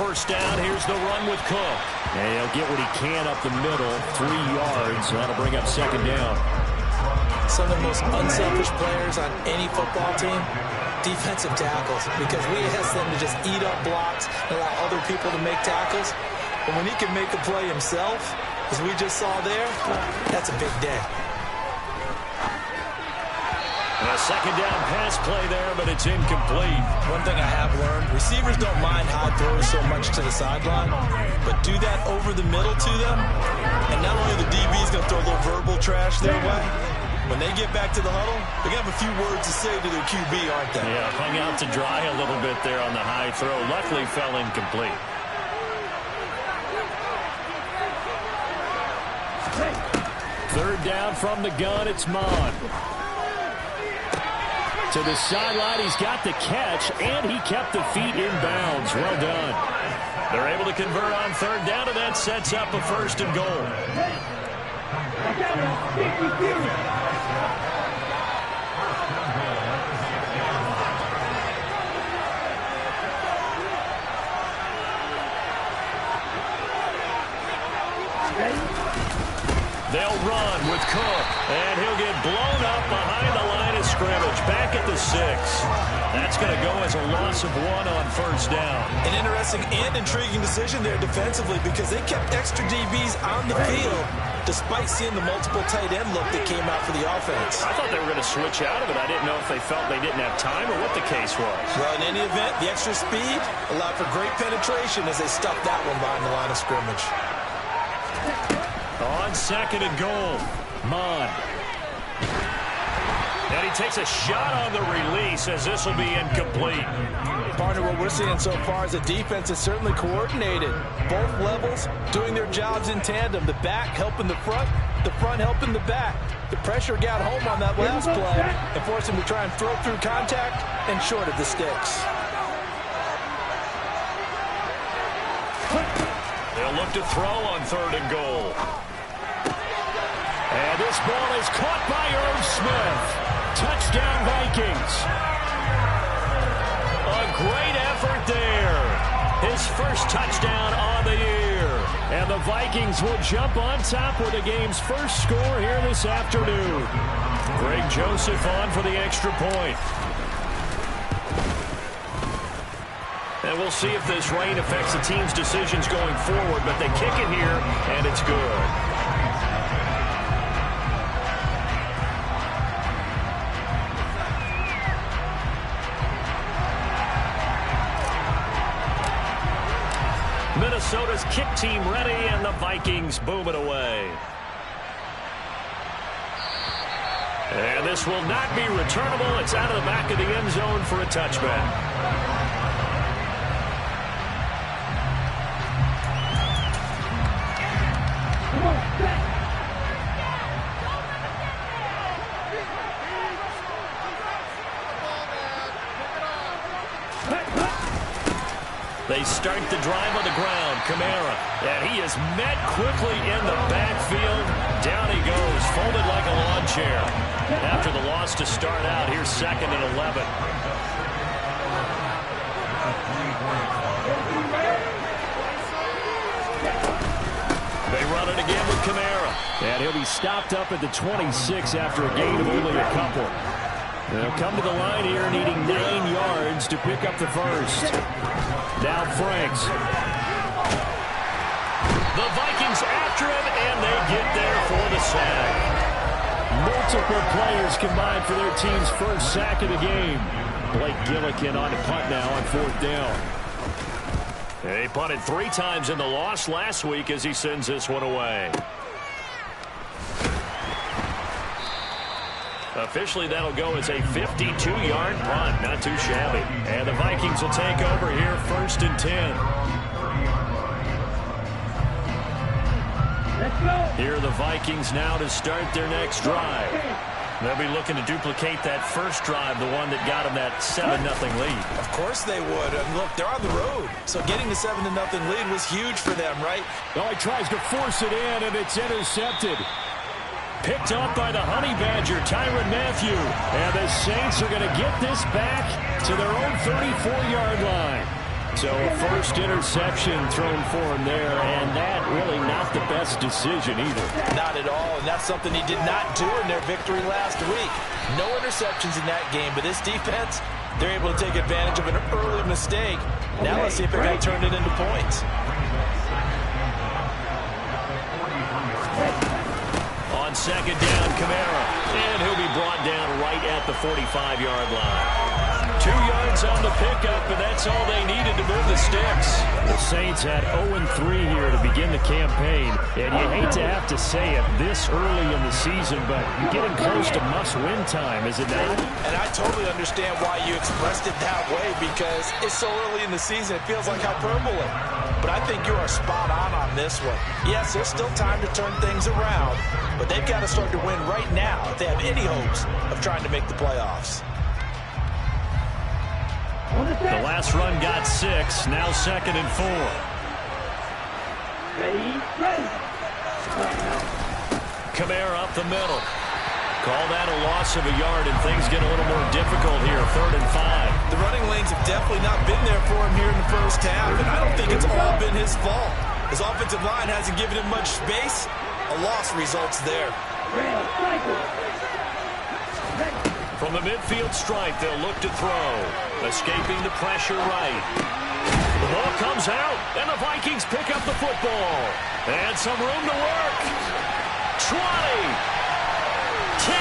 first down. Here's the run with Cook. And he'll get what he can up the middle, 3 yards. So that'll bring up second down. Some of the most unselfish players on any football team, defensive tackles, because we ask them to just eat up blocks and allow other people to make tackles. But when he can make a play himself, as we just saw there, that's a big day. A second down pass play there, but it's incomplete. One thing I have learned, receivers don't mind high throws so much to the sideline, but do that over the middle to them, and not only the DB is going to throw a little verbal trash their way, when they get back to the huddle, they're going to have a few words to say to their QB, aren't they? Yeah, hung out to dry a little bit there on the high throw. Luckily fell incomplete. Third down from the gun, it's Mon. To the sideline, he's got the catch, and he kept the feet in bounds. Well done. They're able to convert on third down, and that sets up a first and goal. They'll run with Cook, and he'll get blown up behind the line of scrimmage, back at the 6. That's going to go as a loss of 1 on first down. An interesting and intriguing decision there defensively, because they kept extra DBs on the field despite seeing the multiple tight end look that came out for the offense. I thought they were going to switch out of it. I didn't know if they felt they didn't have time or what the case was. Well, in any event, the extra speed allowed for great penetration as they stuffed that one behind the line of scrimmage. On second and goal, Mon. And he takes a shot on the release as this will be incomplete. Partner, what we're seeing so far is the defense is certainly coordinated. Both levels doing their jobs in tandem. The back helping the front helping the back. The pressure got home on that last play and forced him to try and throw through contact and short of the sticks. They'll look to throw on third and goal. And this ball is caught by Irv Smith. Touchdown, Vikings. A great effort there. His first touchdown on the year. And the Vikings will jump on top with the game's first score here this afternoon. Greg Joseph on for the extra point. And we'll see if this rain affects the team's decisions going forward, but they kick it here, and it's good. Minnesota's kick team ready, and the Vikings boom it away. And this will not be returnable. It's out of the back of the end zone for a touchback. They start the drive on the ground. Kamara. And he is met quickly in the backfield. Down he goes, folded like a lawn chair. After the loss to start out, here's second and 11. They run it again with Kamara. And he'll be stopped up at the 26 after a gain of only a couple. They'll come to the line here needing 9 yards to pick up the first. Now Franks. The Vikings after him, and they get there for the sack. Multiple players combined for their team's first sack of the game. Blake Gillikin on the punt now on fourth down. He punted 3 times in the loss last week as he sends this one away. Officially, that'll go as a 52-yard punt. Not too shabby. And the Vikings will take over here, first and 10. Let's go. Here are the Vikings now to start their next drive. They'll be looking to duplicate that first drive, the one that got them that 7-0 lead. Of course they would. And look, they're on the road. So getting the 7-0 lead was huge for them, right? Oh, he tries to force it in, and it's intercepted. Picked up by the Honey Badger, Tyrann Mathieu. And the Saints are going to get this back to their own 34-yard line. So a first interception thrown for him there, and that really not the best decision either. Not at all, and that's something he did not do in their victory last week. No interceptions in that game, but this defense, they're able to take advantage of an early mistake. Now let's see if they're going to turn it into points. On second down, Kamara, and he'll be brought down right at the 45-yard line. 2 yards on the pickup, and that's all they needed to move the sticks. The Saints had 0-3 here to begin the campaign, and you hate to have to say it this early in the season, but you're getting close to must-win time, is it not? And I totally understand why you expressed it that way, because it's so early in the season, it feels like hyperbole. But I think you are spot on this one. Yes, there's still time to turn things around, but they've got to start to win right now if they have any hopes of trying to make the playoffs. The last run got 6, now 2nd and 4. Kamara up the middle. Call that a loss of a yard, and things get a little more difficult here, 3rd and 5. The running lanes have definitely not been there for him here in the first half, and I don't think it's all been his fault. His offensive line hasn't given him much space. A loss results there. From the midfield stripe, they'll look to throw. Escaping the pressure right. The ball comes out, and the Vikings pick up the football. And some room to work. 20. 10.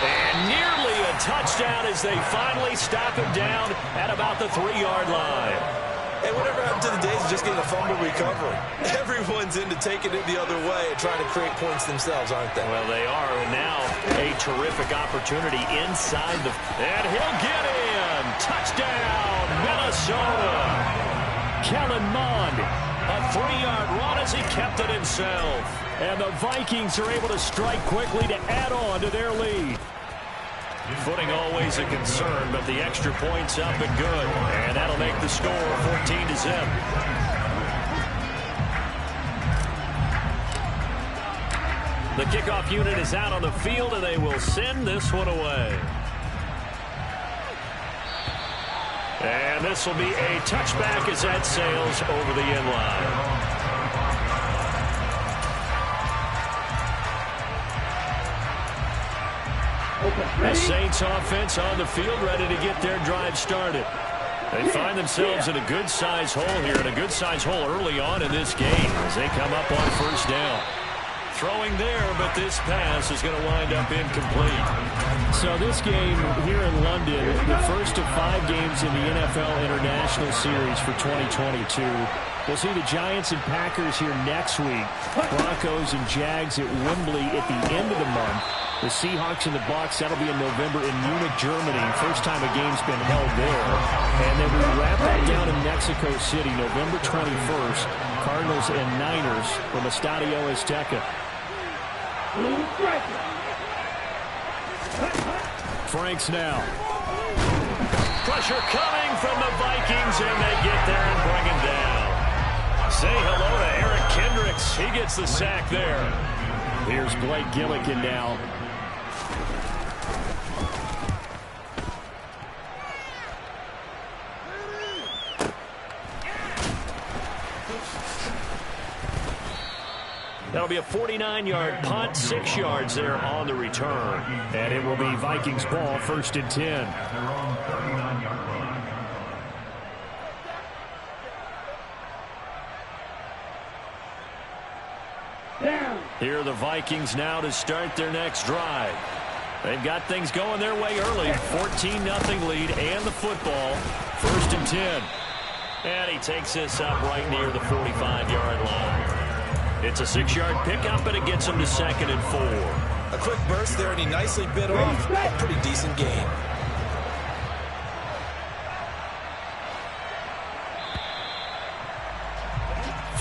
And nearly a touchdown as they finally stop him down at about the 3-yard line. Hey, whatever happened to the days of just getting a fumble recovery? Everyone's into taking it the other way and trying to create points themselves, aren't they? Well, they are, and now a terrific opportunity inside the... And he'll get in! Touchdown, Minnesota! Kellen Mond, a 3-yard run as he kept it himself. And the Vikings are able to strike quickly to add on to their lead. Footing always a concern, but the extra point's up and good. And that'll make the score 14-0. The kickoff unit is out on the field, and they will send this one away. And this will be a touchback as that sails over the end line. The Saints offense on the field, ready to get their drive started. They find themselves in a good-sized hole here, and a good-sized hole early on in this game as they come up on first down. Throwing there, but this pass is going to wind up incomplete. So this game here in London, the first of 5 games in the NFL International Series for 2022. We'll see the Giants and Packers here next week. Broncos and Jags at Wembley at the end of the month. The Seahawks and the Bucs, that'll be in November in Munich, Germany. First time a game's been held there. And then we wrap that down in Mexico City, November 21st. Cardinals and Niners from Estadio Azteca. Franks now. Pressure coming from the Vikings, and they get there and bring him down. Say hello to Eric Kendricks. He gets the sack there. Here's Blake Gillikin now. That'll be a 49-yard punt, 6 yards there on the return. And it will be Vikings ball, 1st and 10. Here are the Vikings now to start their next drive. They've got things going their way early. 14-0 lead and the football. 1st and 10. And he takes this up right near the 45-yard line. It's a 6-yard pickup, and it gets him to 2nd and 4. A quick burst there, and he nicely bit off a pretty decent gain.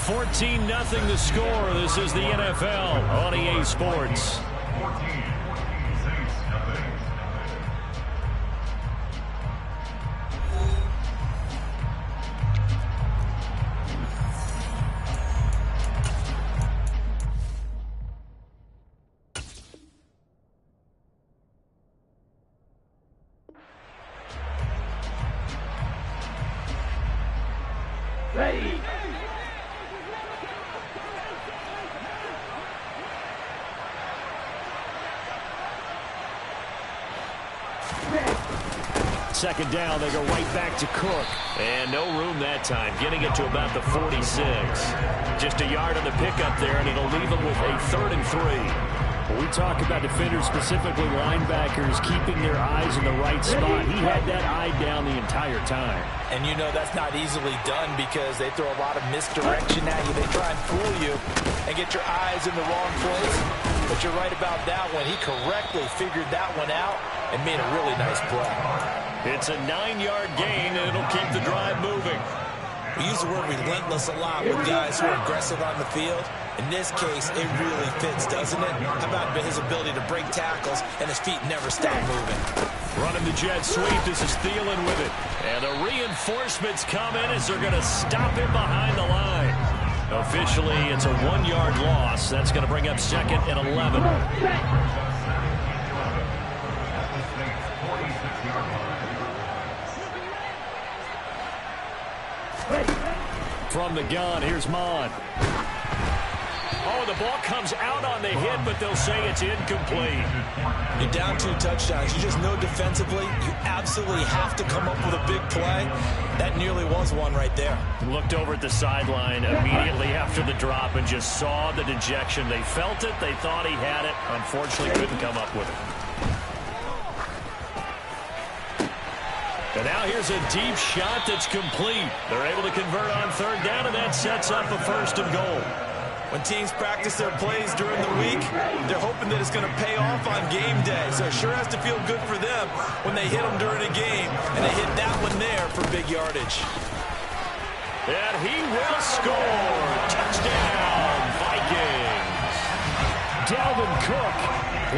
$14-0 the score. This is the NFL on EA Sports. Ready. Second down, they go right back to Cook. And no room that time, getting it to about the 46. Just a yard on the pickup there, and it'll leave them with a 3rd and 3. When we talk about defenders, specifically linebackers, keeping their eyes in the right spot, he had that eye down the entire time. And you know that's not easily done because they throw a lot of misdirection at you. They try and fool you and get your eyes in the wrong place. But you're right about that one. He correctly figured that one out and made a really nice play. It's a 9-yard gain, and it'll keep the drive moving. We use the word relentless a lot with guys who are aggressive on the field. In this case, it really fits, doesn't it? How about his ability to break tackles and his feet never stop moving? Running the jet sweep. This is Thielen with it. And the reinforcements come in as they're going to stop him behind the line. Officially, it's a 1-yard loss. That's going to bring up 2nd and 11. From the gun, here's Mon. Oh, the ball comes out on the hit, but they'll say it's incomplete. You're down 2 touchdowns. You just know defensively you absolutely have to come up with a big play. That nearly was one right there. Looked over at the sideline immediately after the drop and just saw the dejection. They felt it. They thought he had it. Unfortunately, couldn't come up with it. And now here's a deep shot that's complete. They're able to convert on 3rd down, and that sets up a 1st and goal. When teams practice their plays during the week, they're hoping that it's going to pay off on game day. So it sure has to feel good for them when they hit them during a game, and they hit that one there for big yardage. And he will score. Touchdown, Vikings. Dalvin Cook,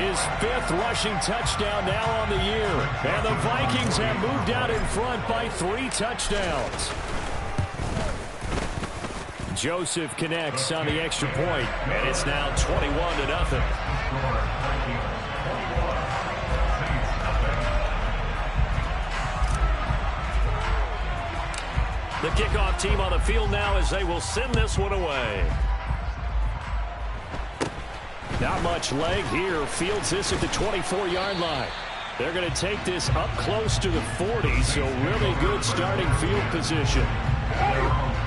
his 5th rushing touchdown now on the year. And the Vikings have moved out in front by 3 touchdowns. Joseph connects on the extra point, and it's now 21-0. The kickoff team on the field now as they will send this one away. Not much leg here. Fields this at the 24-yard line. They're going to take this up close to the 40, so really good starting field position.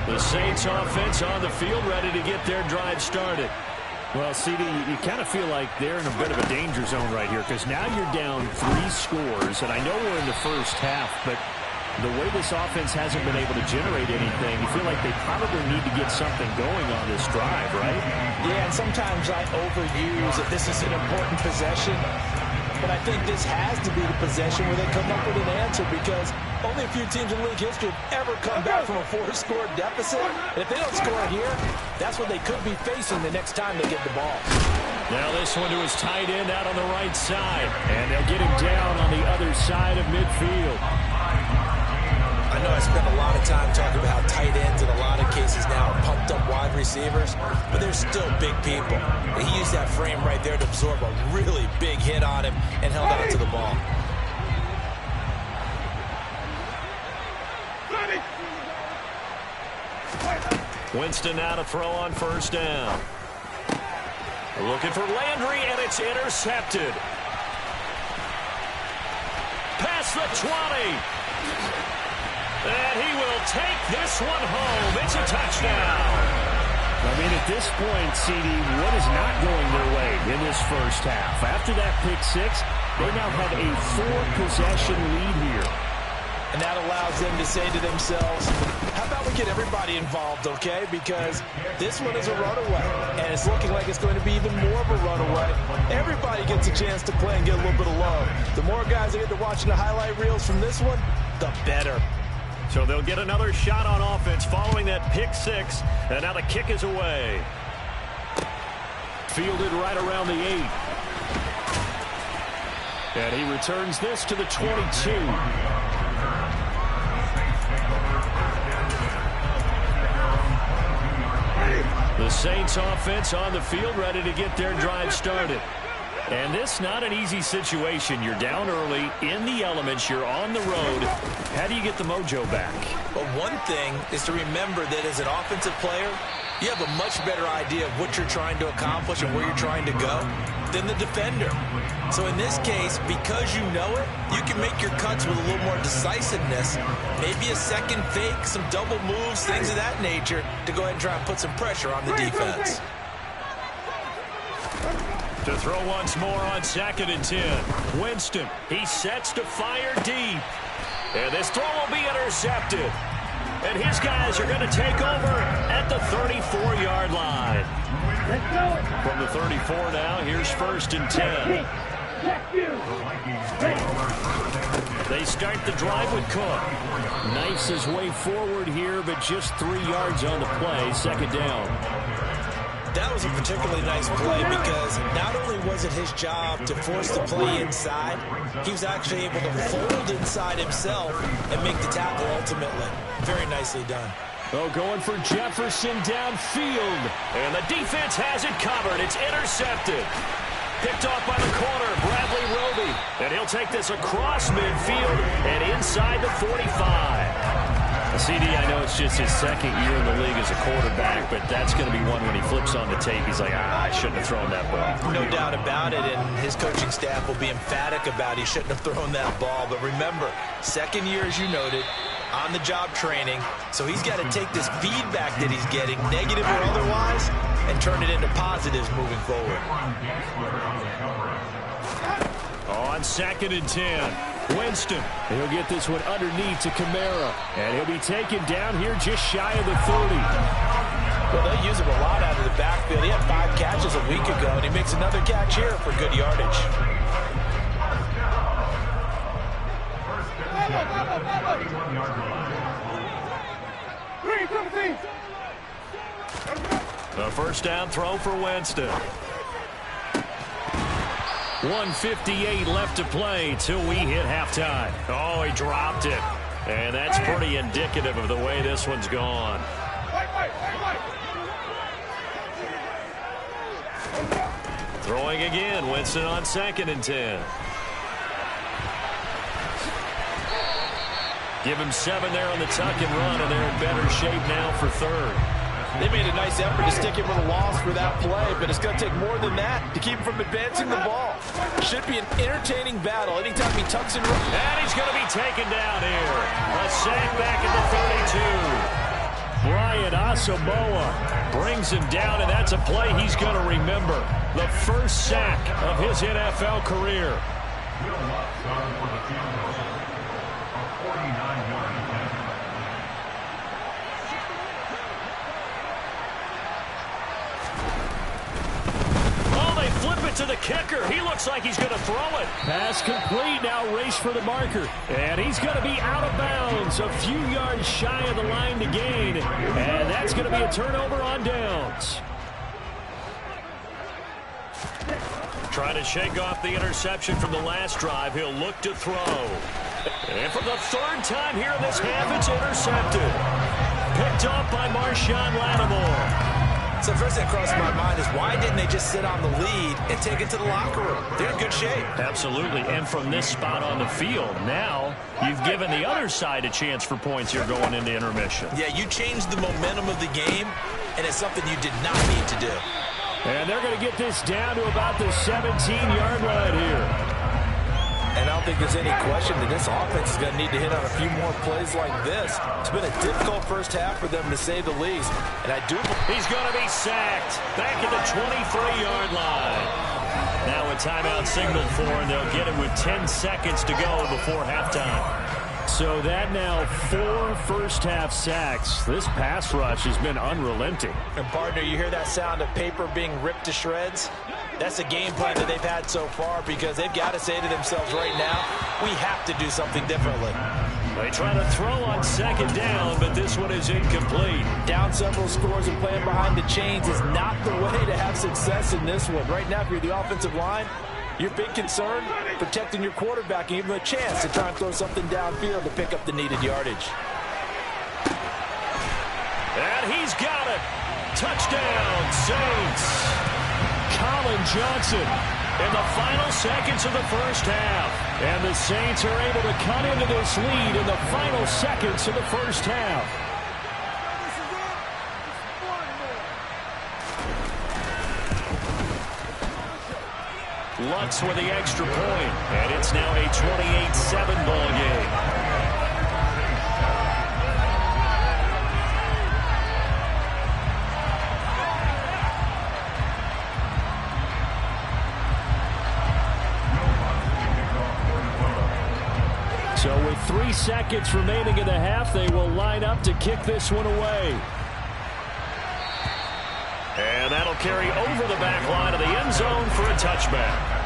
The Saints offense on the field ready to get their drive started. Well, CD, you kind of feel like they're in a bit of a danger zone right here because now you're down 3 scores, and I know we're in the first half, but the way this offense hasn't been able to generate anything, you feel like they probably need to get something going on this drive, right? Yeah, and sometimes I overuse that this is an important possession, but I think this has to be the possession where they come up with an answer because only a few teams in league history have ever come back from a 4-score deficit. And if they don't score here, that's what they could be facing the next time they get the ball. Now this one to his tight end out on the right side. And they'll get him down on the other side of midfield. I know I spent a lot of time talking about how tight ends in a lot of cases now are pumped up wide receivers, but they're still big people. He used that frame right there to absorb a really big hit on him and held on to the ball. Winston now to throw on 1st down. Looking for Landry, and it's intercepted. Past the 20. And he will take this one home. It's a touchdown. I mean, at this point, CD, what is not going their way in this first half? After that pick 6, they now have a 4-possession lead here. And that allows them to say to themselves, how about we get everybody involved, okay? Because this one is a runaway, and it's looking like it's going to be even more of a runaway. Everybody gets a chance to play and get a little bit of love. The more guys that get to watching the highlight reels from this one, the better. So they'll get another shot on offense following that pick 6, and now the kick is away. Fielded right around the 8. And he returns this to the 22. The Saints offense on the field ready to get their drive started. And this not an easy situation. You're down early, in the elements, you're on the road. How do you get the mojo back? Well, one thing is to remember that as an offensive player, you have a much better idea of what you're trying to accomplish and where you're trying to go than the defender. So in this case, because you know it, you can make your cuts with a little more decisiveness, maybe a second fake, some double moves, things of that nature, to go ahead and try and put some pressure on the defense. To throw once more on 2nd and 10. Winston, he sets to fire deep. And this throw will be intercepted. And his guys are going to take over at the 34-yard line. From the 34 now, here's 1st and 10. They start the drive with Cook. Knifes his way forward here, but just 3 yards on the play. 2nd down. That was a particularly nice play because not only was it his job to force the play inside, he was actually able to fold inside himself and make the tackle ultimately. Very nicely done. Oh, going for Jefferson downfield. And the defense has it covered. It's intercepted. Picked off by the corner, Bradley Roby. And he'll take this across midfield and inside the 45. CD, I know it's just his 2nd year in the league as a quarterback, but that's going to be one when he flips on the tape. He's like, I shouldn't have thrown that ball. No doubt about it, and his coaching staff will be emphatic about he shouldn't have thrown that ball. But remember, 2nd year, as you noted, on-the-job training, so he's got to take this feedback that he's getting, negative or otherwise, and turn it into positives moving forward. On 2nd and 10. Winston, he'll get this one underneath to Kamara, and he'll be taken down here just shy of the 30. Well, they use him a lot out of the backfield. He had 5 catches a week ago, and he makes another catch here for good yardage. A 1st down throw for Winston. 1:58 left to play till we hit halftime. Oh, he dropped it. And that's pretty indicative of the way this one's gone. Throwing again, Winston on 2nd and 10. Give him 7 there on the tuck and run, and they're in better shape now for 3rd. They made a nice effort to stick him with a loss for that play, but it's going to take more than that to keep him from advancing the ball. Should be an entertaining battle anytime he tucks and runs. And he's going to be taken down here. A sack back at the 32. Brian Asamoah brings him down, and that's a play he's going to remember. The first sack of his NFL career. Flip it to the kicker. He looks like he's going to throw it. Pass complete. Now race for the marker. And he's going to be out of bounds. A few yards shy of the line to gain. And that's going to be a turnover on downs. Trying to shake off the interception from the last drive. He'll look to throw. And for the 3rd time here in this half, it's intercepted. Picked off by Marshawn Lattimore. So first thing that crossed my mind is why didn't they just sit on the lead and take it to the locker room? They're in good shape. Absolutely. And from this spot on the field, now you've given the other side a chance for points here going into intermission. Yeah, you changed the momentum of the game, and it's something you did not need to do. And they're going to get this down to about the 17-yard line here. And I don't think there's any question that this offense is going to need to hit on a few more plays like this. It's been a difficult first half for them, to say the least. And I do... He's going to be sacked back at the 23-yard line. Now a timeout signaled for, and they'll get it with 10 seconds to go before halftime. So that now 4 first-half sacks. This pass rush has been unrelenting. And, partner, you hear that sound of paper being ripped to shreds? That's a game plan that they've had so far because they've got to say to themselves right now, we have to do something differently. They try to throw on 2nd down, but this one is incomplete. Down several scores and playing behind the chains is not the way to have success in this one. Right now, if you're the offensive line, your big concern, protecting your quarterback and give him a chance to try and throw something downfield to pick up the needed yardage. And he's got it. Touchdown, Saints. Colin Johnson. in the final seconds of the first half. And the Saints are able to cut into this lead in the final seconds of the first half. Lutz with the extra point, and it's now a 28-7 ball game. So with 3 seconds remaining in the half, they will line up to kick this one away. And that'll carry over the back line of the end zone for a touchback.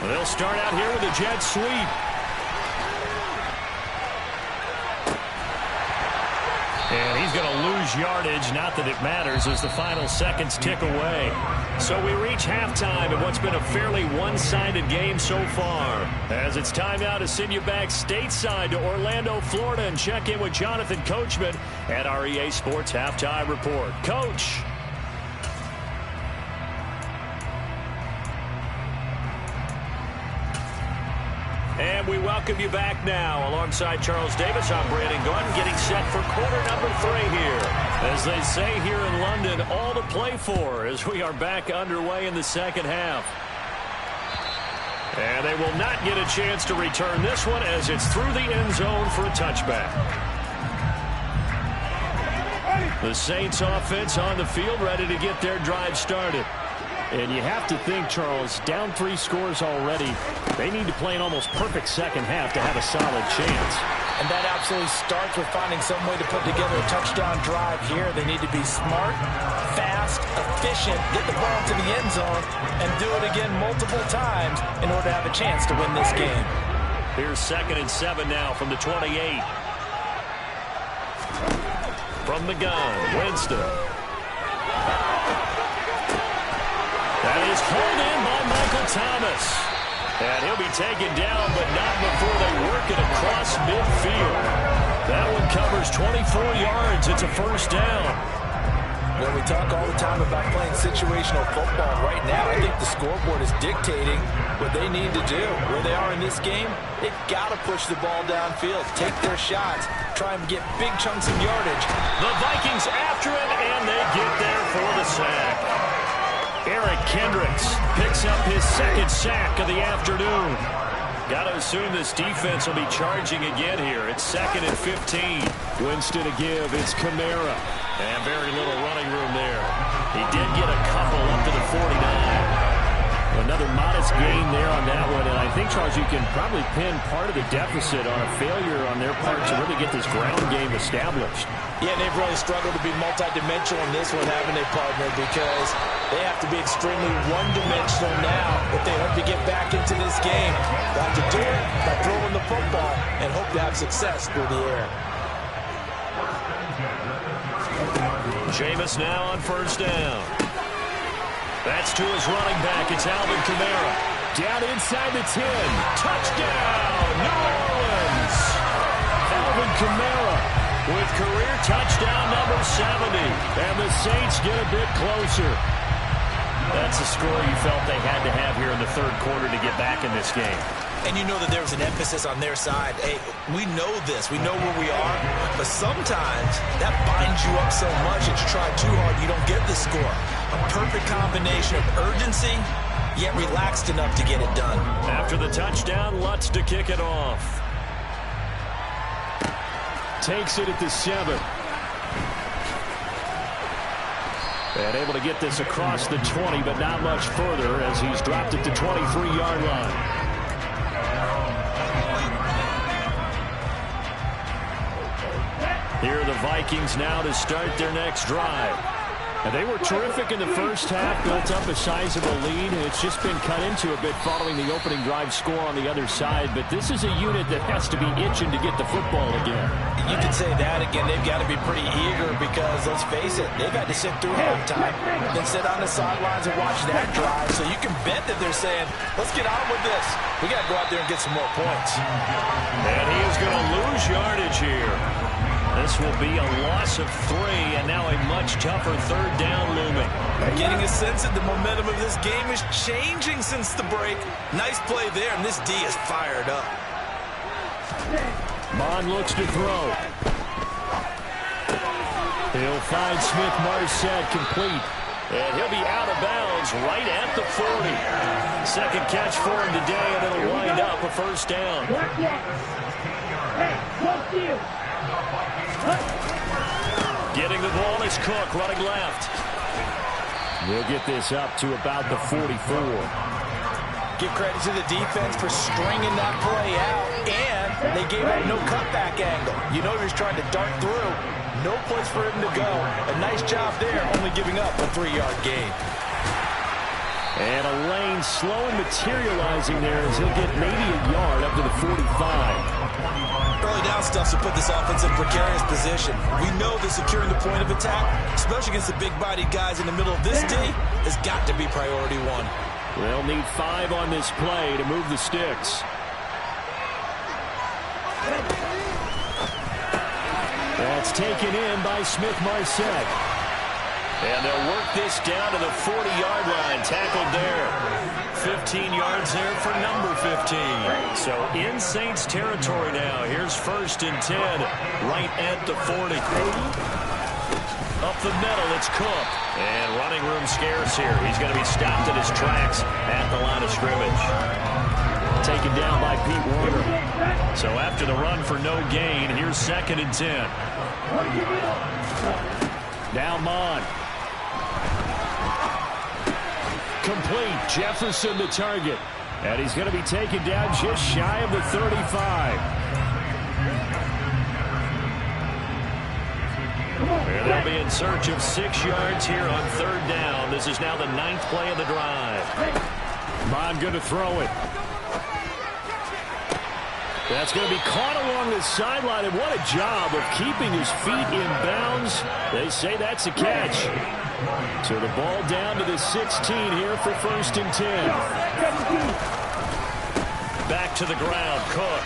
They'll start out here with a jet sweep. And he's going to lose yardage, not that it matters, as the final seconds tick away. So we reach halftime in what's been a fairly one-sided game so far. As it's time now to send you back stateside to Orlando, Florida, and check in with Jonathan Coachman at our EA Sports Halftime Report. Coach. And we welcome you back now. Alongside Charles Davis, I'm Brandon Gunn, getting set for quarter number 3 here. As they say here in London, all to play for as we are back underway in the second half. And they will not get a chance to return this one as it's through the end zone for a touchback. The Saints offense on the field, ready to get their drive started. And you have to think, Charles, down 3 scores already. They need to play an almost perfect second half to have a solid chance. And that absolutely starts with finding some way to put together a touchdown drive here. They need to be smart, fast, efficient, get the ball to the end zone, and do it again multiple times in order to have a chance to win this game. Here's 2nd and 7 now from the 28. From the gun, Winston. That is hauled in by Michael Thomas. And he'll be taken down, but not before they work it across midfield. That one covers 24 yards. It's a first down. Well, we talk all the time about playing situational football. Right now, I think the scoreboard is dictating what they need to do. Where they are in this game, they've got to push the ball downfield, take their shots, try and get big chunks of yardage. The Vikings after him, and they get there for the sack. Eric Kendricks picks up his 2nd sack of the afternoon. Got to assume this defense will be charging again here. It's 2nd and 15. Winston to give. It's Kamara. And very little running room there. He did get a couple up to the 49. Another modest gain there on that one. And I think, Charles, you can probably pin part of the deficit on a failure on their part to really get this ground game established. Yeah, they've really struggled to be multidimensional in this one, haven't they, partner? Because they have to be extremely one-dimensional now if they hope to get back into this game. They have to do it by throwing the football and hope to have success through the air. Jameis now on first down. That's to his running back. It's Alvin Kamara. Down inside the 10. Touchdown, New Orleans. Alvin Kamara with career touchdown number 70. And the Saints get a bit closer. That's a score you felt they had to have here in the 3rd quarter to get back in this game. And you know that there was an emphasis on their side. Hey, we know this. We know where we are. But sometimes that binds you up so much that you try too hard, you don't get the score. A perfect combination of urgency, yet relaxed enough to get it done. After the touchdown, Lutz to kick it off. Takes it at the 7. And able to get this across the 20, but not much further as he's dropped it to 23-yard line. Here are the Vikings now to start their next drive. And they were terrific in the first half, built up a sizable lead, and it's just been cut into a bit following the opening drive score on the other side. But this is a unit that has to be itching to get the football again. You could say that again. They've got to be pretty eager because, let's face it, they've had to sit through halftime, then sit on the sidelines and watch that drive. So you can bet that they're saying, let's get on with this. We got to go out there and get some more points. And he is going to lose yardage here. This will be a loss of 3, and now a much tougher third down looming. Getting a sense that the momentum of this game is changing since the break. Nice play there, and this D is fired up. Bond looks to throw. He'll find Smith-Marset complete. And he'll be out of bounds right at the 40. Second catch for him today, and it'll wind up a first down. Getting the ball is Cook, running left. We'll get this up to about the 44. Give credit to the defense for stringing that play out, and they gave up no cutback angle. You know he was trying to dart through. No place for him to go. A nice job there, only giving up a 3-yard gain. And a lane slow in materializing there as he'll get maybe a yard up to the 45. Early down stuff to put this offense in precarious position. We know that securing the point of attack, especially against the big-bodied guys in the middle of this D, has got to be priority 1. They'll need 5 on this play to move the sticks. That's taken in by Smith-Marset. And they'll work this down to the 40-yard line. Tackled there. 15 yards there for number 15. So in Saints territory now. Here's 1st and 10 right at the 40. Up the middle, it's Cook. And running room scarce here. He's going to be stopped in his tracks at the line of scrimmage. Taken down by Pete Warner. So after the run for no gain, here's 2nd and 10. Now Mon. Complete. Jefferson the target. And he's going to be taken down just shy of the 35. And they'll be in search of 6 yards here on 3rd down. This is now the 9th play of the drive. Mon going to throw it. That's going to be caught along the sideline, and what a job of keeping his feet in bounds. They say that's a catch. So the ball down to the 16 here for 1st and 10. Back to the ground, Cook.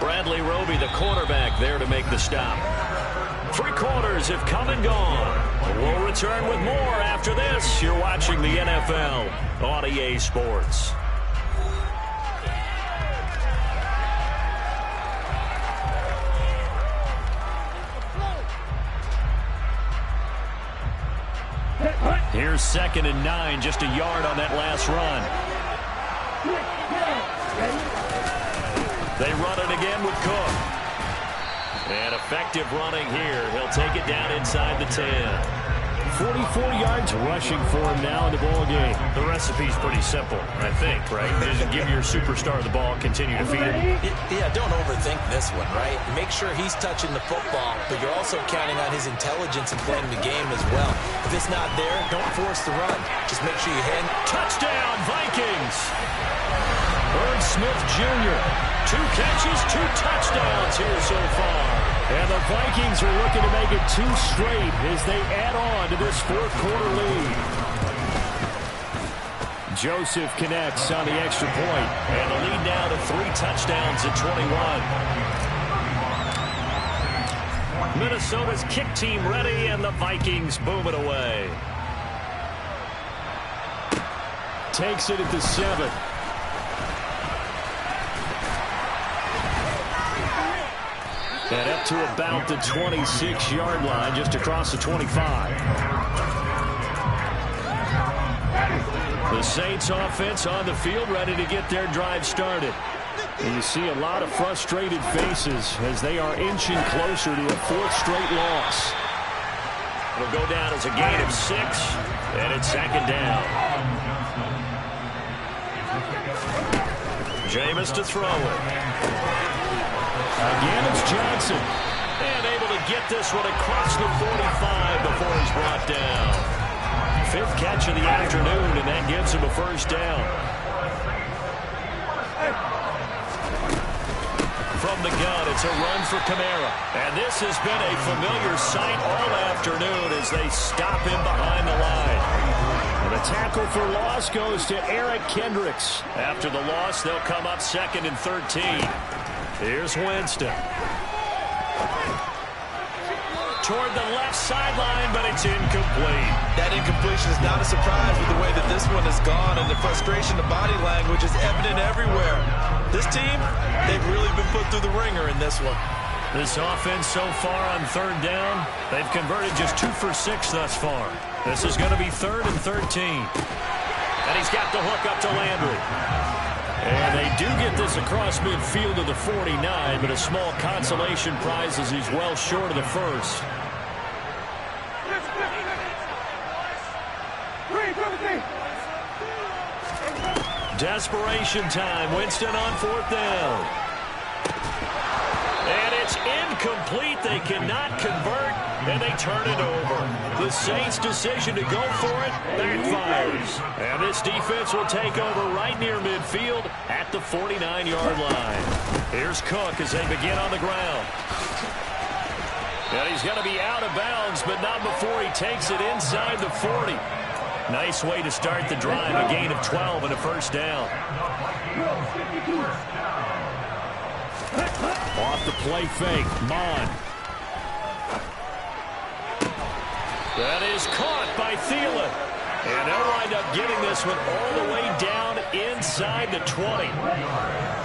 Bradley Roby, the quarterback, there to make the stop. 3 quarters have come and gone. We'll return with more after this. You're watching the NFL on EA Sports. Here's 2nd and 9, just a yard on that last run. They run it again with Cook. And effective running here. He'll take it down inside the 10. 44 yards rushing for him now in the ball game. The recipe's pretty simple, I think, right? Just give your superstar the ball, continue to feed him. Yeah, don't overthink this one, right? Make sure he's touching the football, but you're also counting on his intelligence in playing the game as well. If it's not there, don't force the run. Just make sure you hit. Touchdown, Vikings! Herb Smith Jr. 2 catches, 2 touchdowns here so far. And the Vikings are looking to make it 2 straight as they add on to this 4th quarter lead. Joseph connects on the extra point. And the lead now to 3 touchdowns at 21. Minnesota's kick team ready, and the Vikings boom it away. Takes it at the 7. And up to about the 26-yard line, just across the 25. The Saints offense on the field, ready to get their drive started. And you see a lot of frustrated faces as they are inching closer to a 4th straight loss. It'll go down as a gain of 6, and it's 2nd down. Jameis to throw it. Again, it's Johnson. And able to get this one across the 45 before he's brought down. Fifth catch of the afternoon, and that gives him a first down. From the gun, it's a run for Kamara. And this has been a familiar sight all afternoon as they stop him behind the line. And the tackle for loss goes to Eric Kendricks. After the loss, they'll come up 2nd and 13. Here's Winston. Toward the left sideline, but it's incomplete. That incompletion is not a surprise with the way that this one has gone, and the frustration of body language is evident everywhere. This team, they've really been put through the ringer in this one. This offense so far on 3rd down, they've converted just 2 for 6 thus far. This is going to be 3rd and 13. And he's got the hook up to Landry. And they do get this across midfield to the 49, but a small consolation prize as he's well short of the first. Desperation time. Winston on 4th down. And it's incomplete. They cannot convert, and they turn it over. The Saints' decision to go for it backfires. And this defense will take over right near midfield at the 49-yard line. Here's Cook as they begin on the ground. And he's going to be out of bounds, but not before he takes it inside the 40. Nice way to start the drive, a gain of 12 and a first down. Off the play fake, Mon. That is caught by Thielen. And they'll wind up getting this one all the way down inside the 20.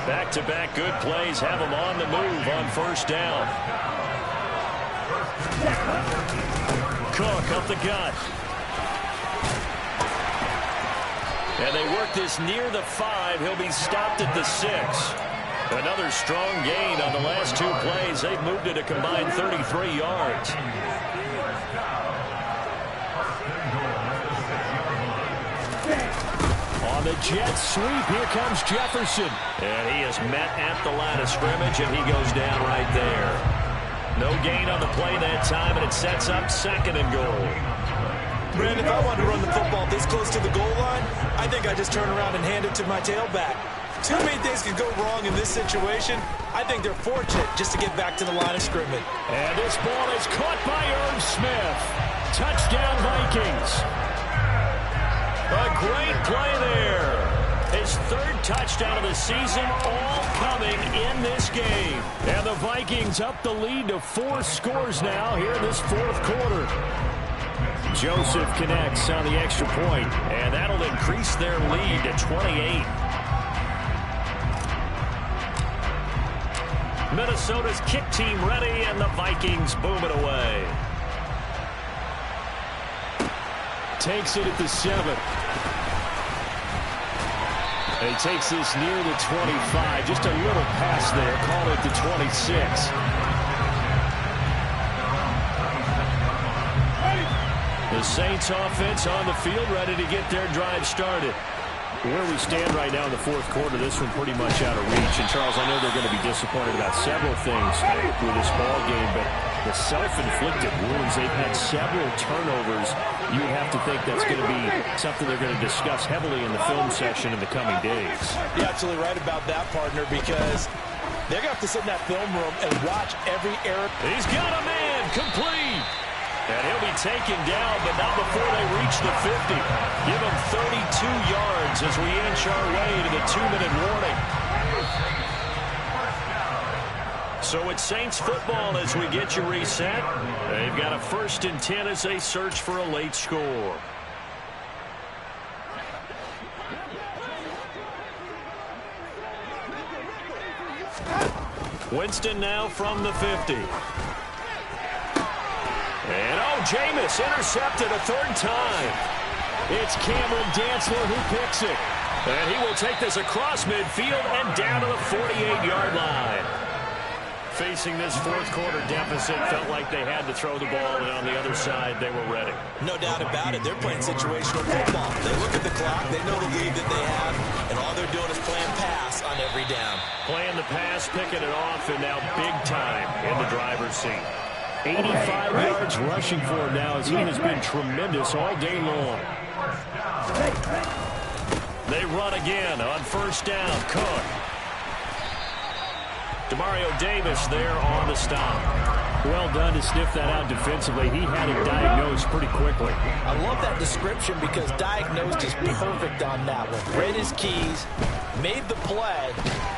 Back-to-back good plays have them on the move on first down. Cook up the gut. And they work this near the 5. He'll be stopped at the 6. Another strong gain on the last 2 plays. They've moved it a combined 33 yards. On the jet sweep, here comes Jefferson. And he is met at the line of scrimmage, and he goes down right there. No gain on the play that time, and it sets up 2nd and goal. Brandon, if I wanted to run the football this close to the goal line, I think I just turn around and hand it to my tailback. Too many things could go wrong in this situation. I think they're fortunate just to get back to the line of scrimmage. And this ball is caught by Irv Smith. Touchdown, Vikings. A great play there. His 3rd touchdown of the season, all coming in this game. And the Vikings up the lead to 4 scores now here in this 4th quarter. Joseph connects on the extra point, and that'll increase their lead to 28. Minnesota's kick team ready, and the Vikings boom it away. Takes it at the 7. And he takes this near the 25. Just a little pass there. Call it the 26. The Saints offense on the field, ready to get their drive started. Where we stand right now in the 4th quarter, this one pretty much out of reach. And, Charles, I know they're going to be disappointed about several things with this ball game, but the self-inflicted wounds, they've had several turnovers. You would have to think that's going to be something they're going to discuss heavily in the film session in the coming days. You're absolutely right about that, partner, because they're going to have to sit in that film room and watch every error. He's got a man, complete. And he'll be taken down, but not before they reach the 50. Give him 32 yards as we inch our way to the 2-minute warning. So it's Saints football as we get you reset. They've got a 1st and 10 as they search for a late score. Winston now from the 50. And, Jameis intercepted a 3rd time. It's Cameron Dantzler who picks it. And he will take this across midfield and down to the 48-yard line. Facing this 4th quarter deficit, felt like they had to throw the ball, and on the other side, they were ready. No doubt about it. They're playing situational football. They look at the clock, they know the lead that they have, and all they're doing is playing pass on every down. Playing the pass, picking it off, and now big time in the driver's seat. 85 yards rushing for him now as he has been tremendous all day long. They run again on first down. Cook. Demario Davis there on the stop. Well done to sniff that out defensively. He had it diagnosed pretty quickly. I love that description because diagnosed is perfect on that one. Read his keys, made the play,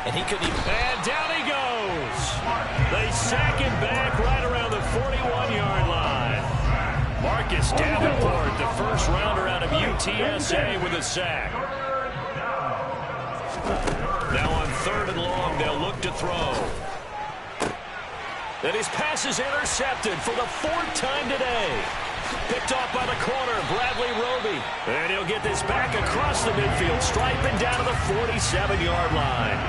and he couldn't even... And down he goes. They sack him back right around the 41-yard line. Marcus Davenport, the first rounder out of UTSA with a sack. Now on 3rd and long, they'll look to throw. And his pass is intercepted for the 4th time today. Picked off by the corner, Bradley Roby. And he'll get this back across the midfield, striping down to the 47-yard line.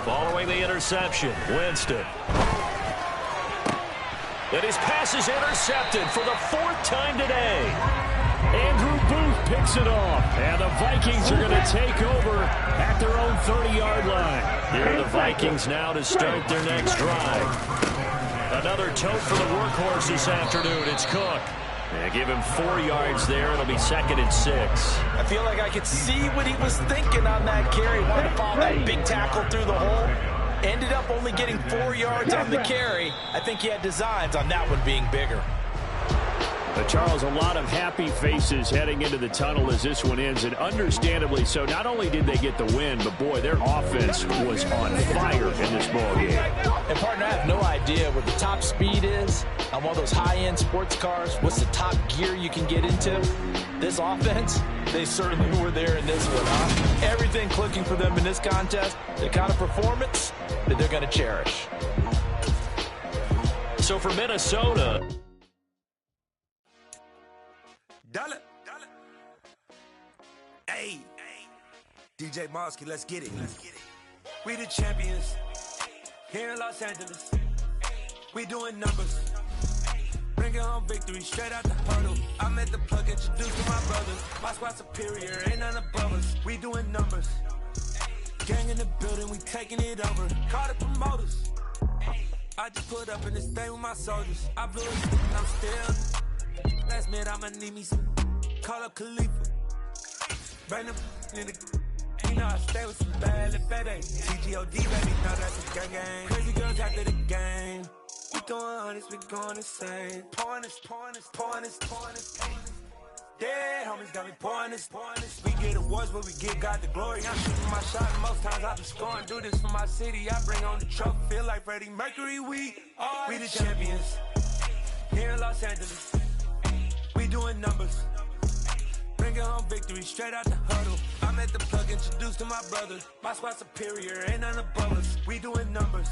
Following the interception, Winston. And his pass is intercepted for the 4th time today. Andrew Booth picks it off. And the Vikings are going to take over at their own 30-yard line. Here are the Vikings now to start their next drive. Another tote for the workhorse this afternoon. It's Cook. And give him 4 yards there. It'll be 2nd and 6. I feel like I could see what he was thinking on that carry. Wanted to follow that big tackle through the hole. Ended up only getting 4 yards on the carry. I think he had designs on that one being bigger. Charles, a lot of happy faces heading into the tunnel as this one ends, and understandably so. Not only did they get the win, but boy, their offense was on fire in this ball game. And partner, I have no idea what the top speed is on one of those high-end sports cars. What's the top gear you can get into? This offense, they certainly were there in this one, huh? Everything clicking for them in this contest, the kind of performance that they're going to cherish. So for Minnesota... Dollar. Hey, DJ Mosky, let's get it. We the champions here in Los Angeles. We doing numbers. Bringing home victory straight out the hurdle. I'm at the plug, introduced to my brothers. My squad superior, ain't none above us. We doing numbers. Gang in the building, we taking it over. Call the promoters. I just put up in this thing with my soldiers. I blew it, and I'm still. Last minute, I'ma need me some. Call up Khalifa. Bring them in the. You know I stay with some bad little baby. TGOD, baby, know that's a gang. Crazy girls after the game. We throwing hundreds, we going insane. Pouring this. Dead homies got me pouring this. We get awards, but we give God the glory. I'm shooting my shot, and most times I be scoring. Do this for my city, I bring on the trophy. Feel like Freddie Mercury, we the champions. Here in Los Angeles, we doing numbers. Bringing home victory straight out the huddle. I'm at the plug, introduced to my brothers. My squad superior, ain't none above us. We doing numbers.